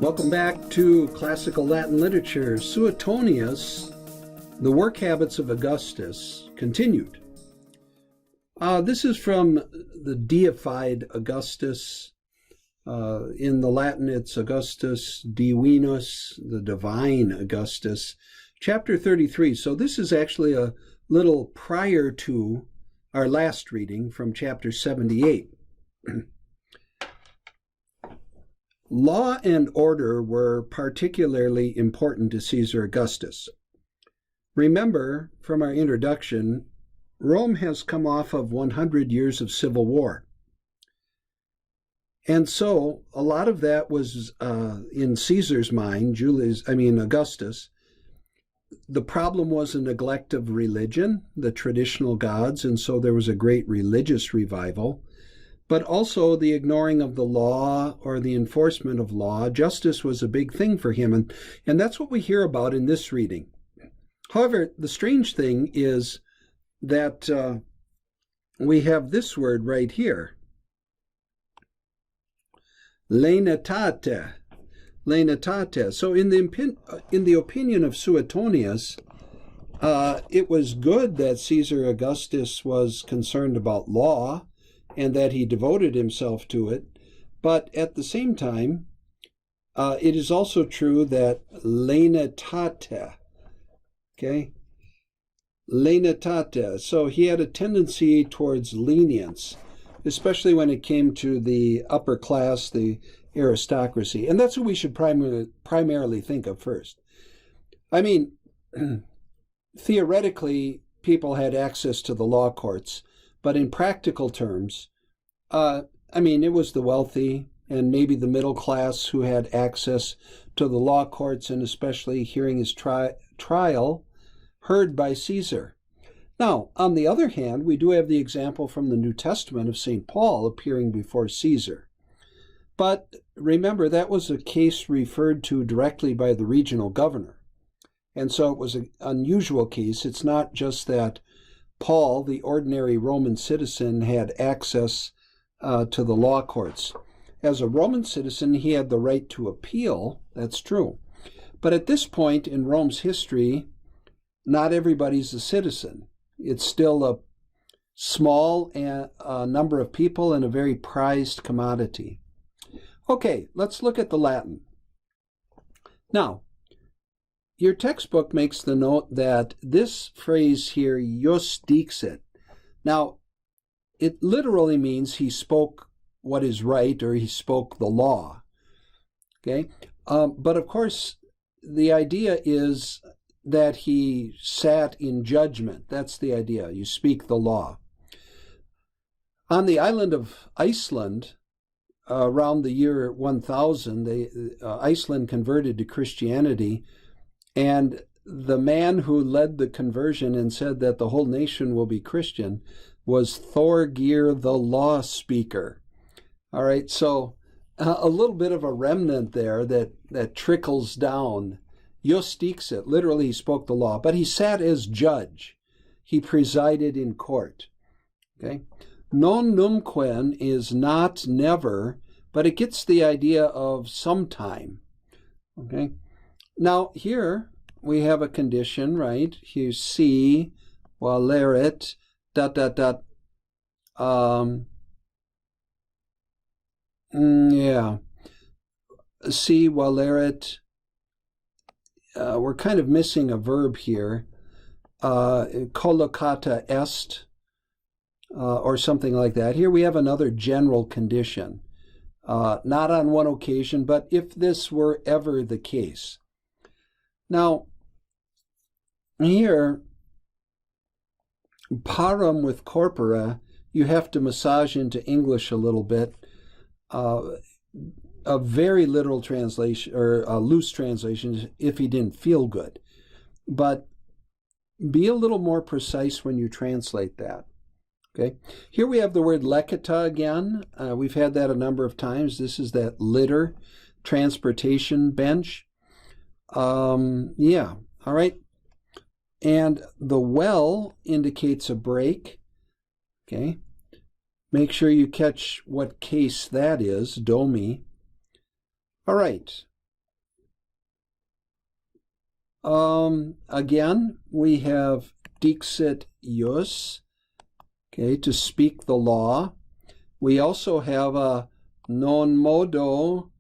Welcome back to Classical Latin Literature. Suetonius, The Work Habits of Augustus, continued. This is from the deified Augustus. In the Latin, it's Augustus Divinus, the divine Augustus, chapter 33. So this is actually a little prior to our last reading from chapter 78. Law and order were particularly important to Caesar Augustus. Remember from our introduction, Rome has come off of 100 years of civil war. And so a lot of that was in Caesar's mind, Augustus. The problem was a neglect of religion, the traditional gods, and so there was a great religious revival. But also the ignoring of the law or the enforcement of law. Justice was a big thing for him, and that's what we hear about in this reading. However, the strange thing is that we have this word right here, lenitate. Lenitate. So in the opinion of Suetonius, it was good that Caesar Augustus was concerned about law, and that he devoted himself to it. But at the same time, it is also true that lenitate, okay? Lenitate. So he had a tendency towards lenience, especially when it came to the upper class, the aristocracy. And that's what we should primarily think of first. I mean, theoretically, people had access to the law courts, but in practical terms, it was the wealthy and maybe the middle class who had access to the law courts, and especially hearing his trial heard by Caesar. Now, on the other hand, we do have the example from the New Testament of St. Paul appearing before Caesar. But remember, that was a case referred to directly by the regional governor. And so it was an unusual case. It's not just that Paul, the ordinary Roman citizen, had access to the law courts. As a Roman citizen, he had the right to appeal, that's true. But at this point in Rome's history, not everybody's a citizen. It's still a small number of people and a very prized commodity. Okay, let's look at the Latin. Now, your textbook makes the note that this phrase here, ius dixit. Now, it literally means he spoke what is right, or he spoke the law. Okay? But of course, the idea is that he sat in judgment. That's the idea. You speak the law. On the island of Iceland, around the year 1000, Iceland converted to Christianity. And the man who led the conversion and said that the whole nation will be Christian was Thorgeir the law speaker. All right, so a little bit of a remnant there that trickles down. Ius dixit, literally he spoke the law, but he sat as judge. He presided in court. Okay, non numquam is not never, but it gets the idea of sometime. Okay. Now, here we have a condition, right? You see, valerit, ... See, valerit. We're kind of missing a verb here. Collocata est, or something like that. Here we have another general condition. Not on one occasion, but if this were ever the case. Now, here, parum with corpora, you have to massage into English a little bit. A very literal translation, or a loose translation, if he didn't feel good. But be a little more precise when you translate that. Okay. Here we have the word lecita again. We've had that a number of times. This is that litter, transportation bench. All right. And the well indicates a break. Okay. Make sure you catch what case that is, domi. All right. Again, we have dixit ius, okay, to speak the law. We also have a non modo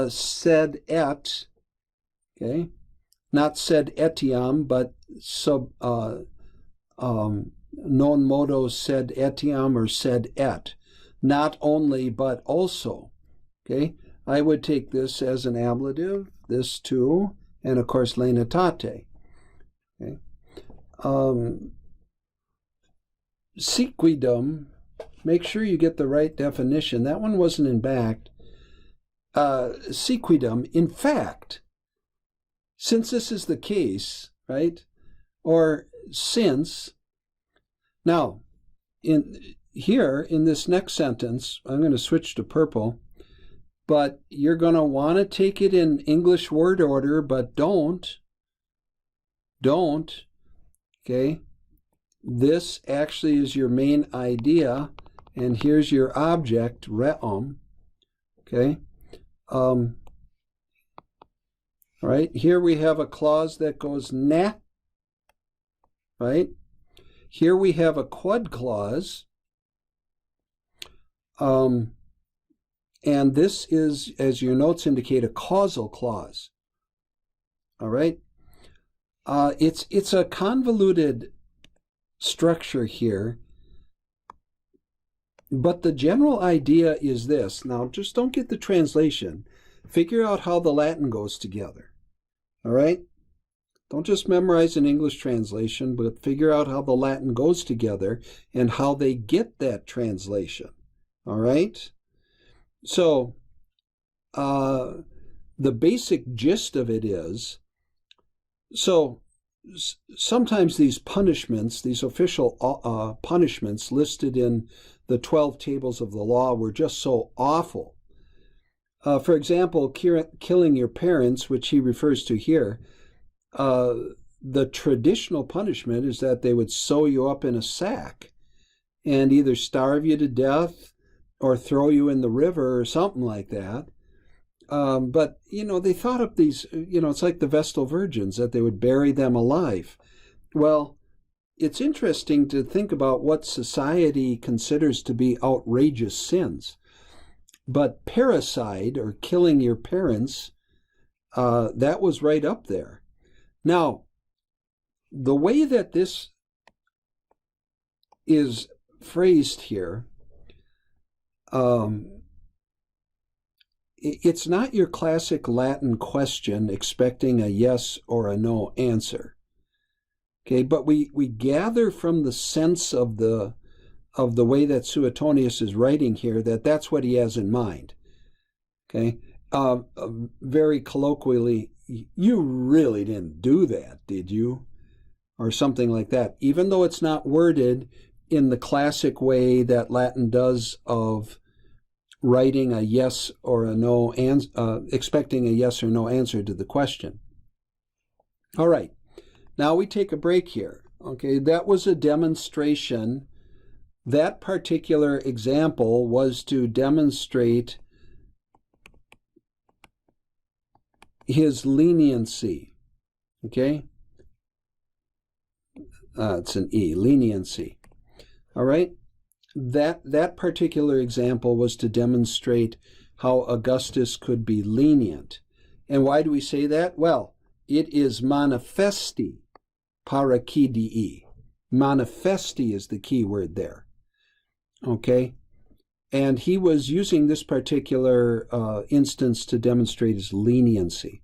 sed et, okay, not sed etiam, but non modo sed etiam or sed et, not only but also, okay. I would take this as an ablative, this too, and of course lenitate. Okay. Sequidum, make sure you get the right definition. That one wasn't in back. Sequidum, in fact, since this is the case, right, or since, now, in this next sentence, I'm going to switch to purple, but you're going to want to take it in English word order, but don't, okay? This actually is your main idea, and here's your object, reum, okay? All right, here we have a clause that goes na, right? Here we have a quod clause, and this is, as your notes indicate, a causal clause. All right? It's a convoluted structure here, but the general idea is this. Now, just don't get the translation. Figure out how the Latin goes together. All right? Don't just memorize an English translation, but figure out how the Latin goes together and how they get that translation. All right? So, the basic gist of it is, so sometimes these punishments, these official punishments listed in the 12 tables of the law were just so awful. For example, killing your parents, which he refers to here, the traditional punishment is that they would sew you up in a sack and either starve you to death or throw you in the river or something like that. But, they thought up these, it's like the Vestal Virgins, that they would bury them alive. Well, it's interesting to think about what society considers to be outrageous sins. But parricide, or killing your parents, that was right up there. Now, the way that this is phrased here, it's not your classic Latin question expecting a yes or a no answer. Okay, but we gather from the sense of the way that Suetonius is writing here that that's what he has in mind. Okay, very colloquially, you really didn't do that, did you? Or something like that, even though it's not worded in the classic way that Latin does of writing a yes or a no, expecting a yes or no answer to the question. All right, now we take a break here. Okay, that was a demonstration. That particular example was to demonstrate his leniency. Okay, it's an E, leniency. All right, that particular example was to demonstrate how Augustus could be lenient. And why do we say that? Well, it is manifesti paracidi. Manifesti is the key word there. Okay, and he was using this particular instance to demonstrate his leniency.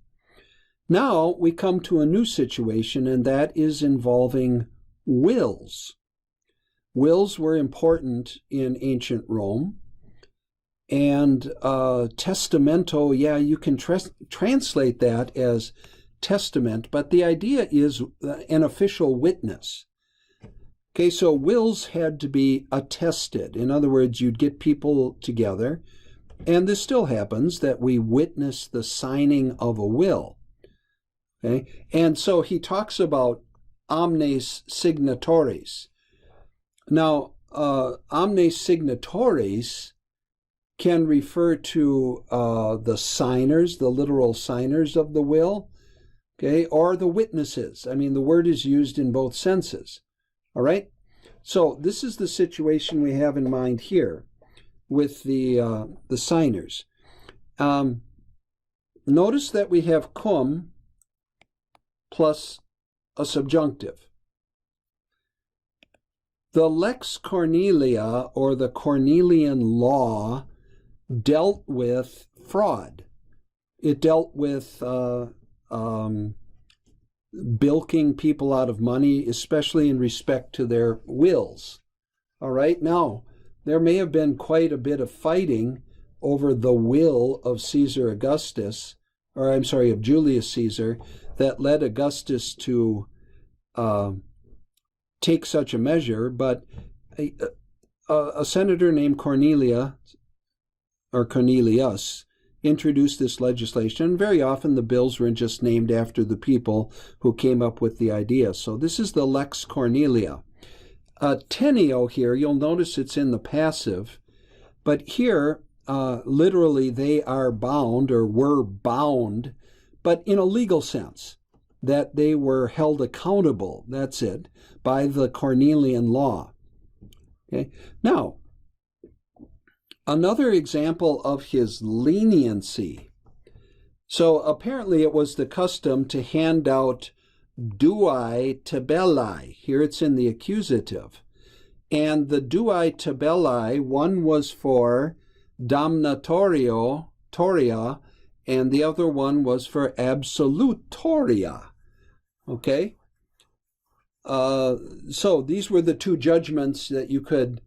Now we come to a new situation, and that is involving wills. Wills were important in ancient Rome, and testamento, yeah, you can translate that as testament, but the idea is an official witness. Okay, so wills had to be attested. In other words, you'd get people together, and this still happens, that we witness the signing of a will. Okay, and so he talks about omnes signatories. Now, omnes signatories can refer to the signers, the literal signers of the will, okay, or the witnesses. I mean, the word is used in both senses, all right? So this is the situation we have in mind here with the signers. Notice that we have cum plus a subjunctive. The Lex Cornelia, or the Cornelian law, dealt with fraud. It dealt with bilking people out of money, especially in respect to their wills. All right, now, there may have been quite a bit of fighting over the will of Caesar Augustus, or I'm sorry, of Julius Caesar, that led Augustus to take such a measure, but a senator named Cornelia, or Cornelius, introduced this legislation. Very often the bills were just named after the people who came up with the idea. So this is the Lex Cornelia. Teneo here, you'll notice it's in the passive, but here, literally, they are bound or were bound, but in a legal sense, that they were held accountable, that's it, by the Cornelian law. Okay. Now, another example of his leniency. So apparently it was the custom to hand out duae tabellae. Here it's in the accusative. And the duae tabellae, one was for damnatoria, and the other one was for absolutoria. Okay? So these were the two judgments that you could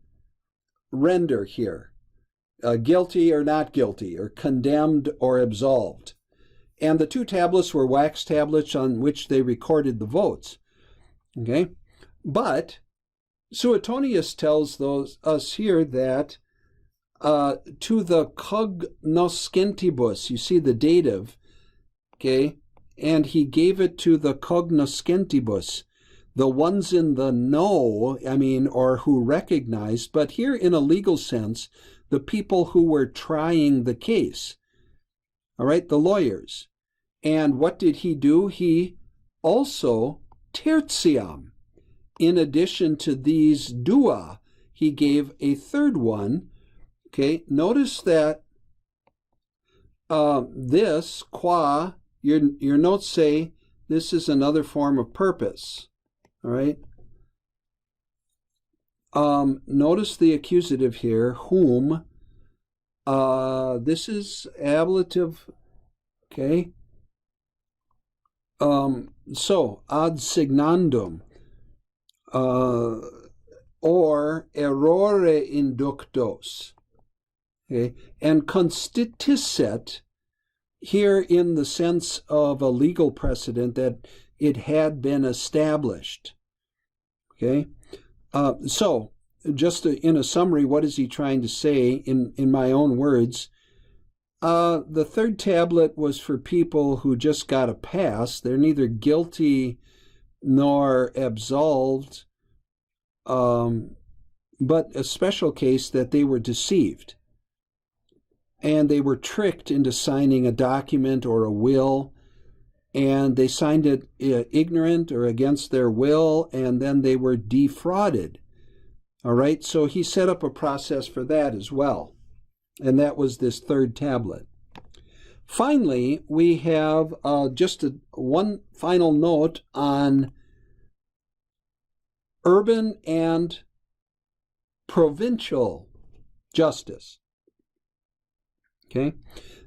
render here. Guilty or not guilty, or condemned or absolved. And the two tablets were wax tablets on which they recorded the votes. Okay? But Suetonius tells us here that to the cognoscentibus, you see the dative, okay, and he gave it to the cognoscentibus, the ones in the know, I mean, or who recognized, but here in a legal sense, the people who were trying the case, all right, the lawyers. And what did he do? He also tertiam. In addition to these dua, he gave a third one. Okay, notice that this, qua, your notes say this is another form of purpose. All right. Notice the accusative here, whom. This is ablative. Okay. So ad signandum, or errore inductos. Okay, and constitisset here in the sense of a legal precedent that it had been established. Okay, so just in a summary, what is he trying to say in my own words? The third tablet was for people who just got a pass. They're neither guilty nor absolved, but a special case that they were deceived. And they were tricked into signing a document or a will, and they signed it ignorant or against their will, and then they were defrauded. All right, so he set up a process for that as well. And that was this third tablet. Finally, we have just one final note on urban and provincial justice. Okay,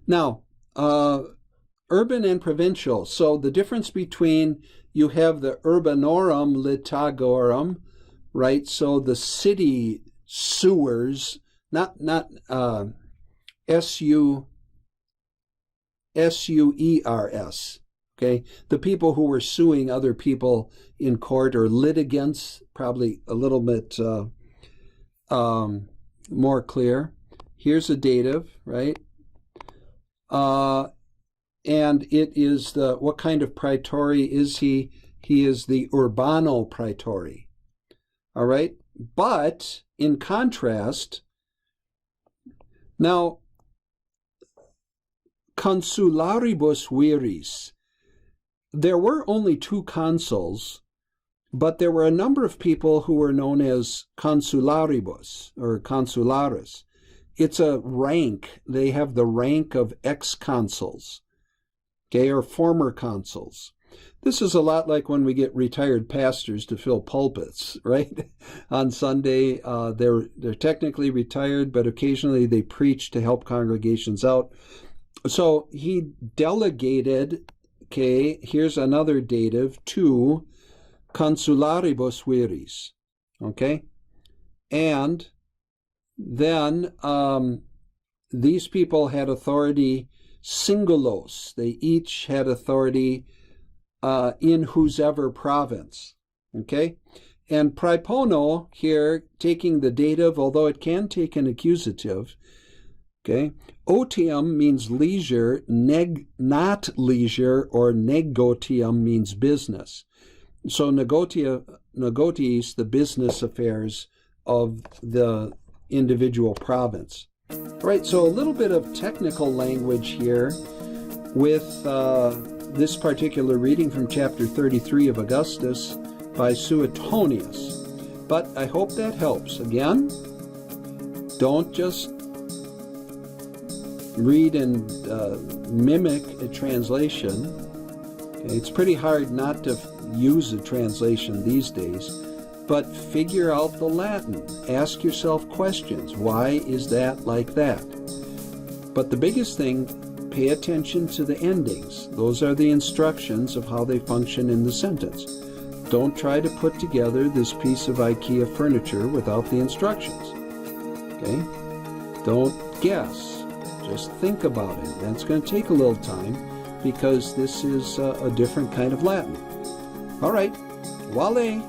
now, urban and provincial. So the difference between, you have the urbanorum litigorum, right? So the city sewers, not S-U-E-R-S, okay? The people who were suing other people in court, or litigants, probably a little bit more clear. Here's a dative, right? And it is the, what kind of praetori is he? He is the urbano praetori, all right? But in contrast, now, consularibus viris, there were only 2 consuls, but there were a number of people who were known as consularibus or consularis. It's a rank. They have the rank of ex-consuls, okay, or former consuls. This is a lot like when we get retired pastors to fill pulpits, right? On Sunday, they're technically retired, but occasionally they preach to help congregations out. So he delegated, okay, here's another dative, to consularibus viris, okay? And then these people had authority singulos. They each had authority in whosever province, okay? And praepono here, taking the dative, although it can take an accusative, okay? Otium means leisure, not leisure, or negotium means business. So negotiis, the business affairs of the individual province. All right, so a little bit of technical language here with this particular reading from chapter 33 of Augustus by Suetonius. But I hope that helps. Again, don't just read and mimic a translation. Okay, it's pretty hard not to use a translation these days, but figure out the Latin. Ask yourself questions. Why is that like that? But the biggest thing, pay attention to the endings. Those are the instructions of how they function in the sentence. Don't try to put together this piece of IKEA furniture without the instructions. Okay? Don't guess. Just think about it. That's going to take a little time because this is a different kind of Latin. All right. Vale.